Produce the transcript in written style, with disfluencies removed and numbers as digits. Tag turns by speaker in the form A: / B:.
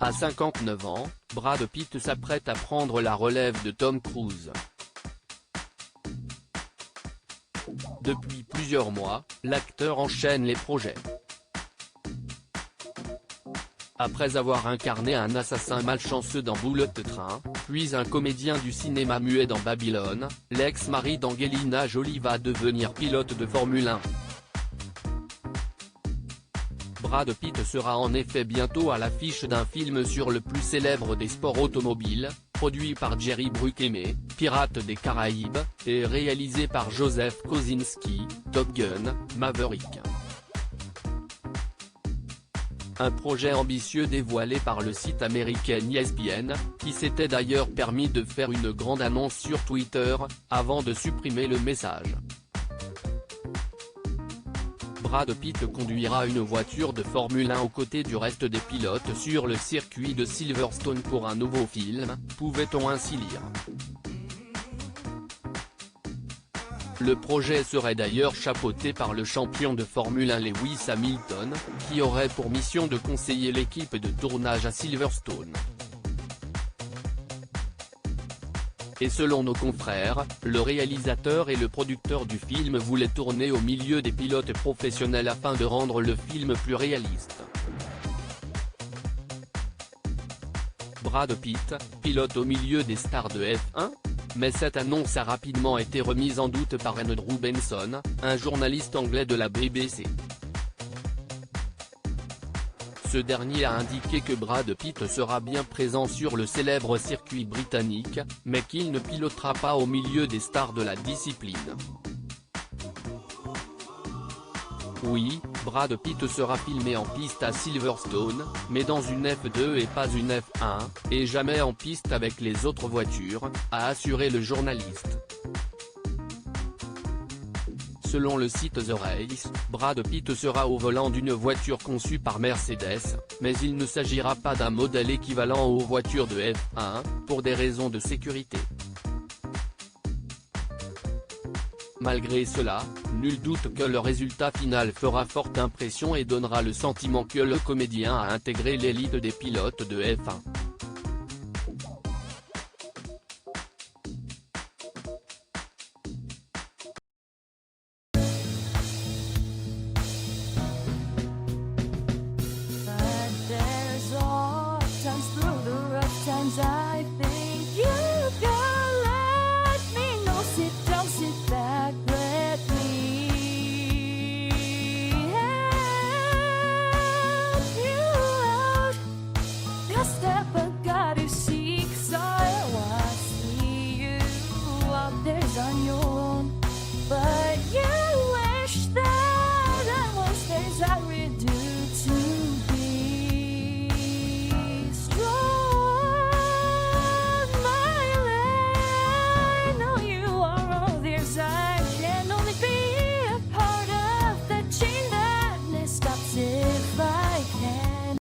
A: À 59 ans, Brad Pitt s'apprête à prendre la relève de Tom Cruise. Depuis plusieurs mois, l'acteur enchaîne les projets. Après avoir incarné un assassin malchanceux dans Bullet Train, puis un comédien du cinéma muet dans Babylone, l'ex-mari d'Angelina Jolie va devenir pilote de Formule 1. Brad Pitt sera en effet bientôt à l'affiche d'un film sur le plus célèbre des sports automobiles, produit par Jerry Bruckheimer, Pirates des Caraïbes, et réalisé par Joseph Kosinski, Top Gun, Maverick. Un projet ambitieux dévoilé par le site américain ESPN, qui s'était d'ailleurs permis de faire une grande annonce sur Twitter, avant de supprimer le message. Brad Pitt conduira une voiture de Formule 1 aux côtés du reste des pilotes sur le circuit de Silverstone pour un nouveau film, pouvait-on ainsi lire. Le projet serait d'ailleurs chapeauté par le champion de Formule 1 Lewis Hamilton, qui aurait pour mission de conseiller l'équipe de tournage à Silverstone. Et selon nos confrères, le réalisateur et le producteur du film voulaient tourner au milieu des pilotes professionnels afin de rendre le film plus réaliste. Brad Pitt, pilote au milieu des stars de F1 ? Mais cette annonce a rapidement été remise en doute par Andrew Benson, un journaliste anglais de la BBC. Ce dernier a indiqué que Brad Pitt sera bien présent sur le célèbre circuit britannique, mais qu'il ne pilotera pas au milieu des stars de la discipline. Oui, Brad Pitt sera filmé en piste à Silverstone, mais dans une F2 et pas une F1, et jamais en piste avec les autres voitures, a assuré le journaliste. Selon le site The Race, Brad Pitt sera au volant d'une voiture conçue par Mercedes, mais il ne s'agira pas d'un modèle équivalent aux voitures de F1, pour des raisons de sécurité. Malgré cela, nul doute que le résultat final fera forte impression et donnera le sentiment que le comédien a intégré l'élite des pilotes de F1.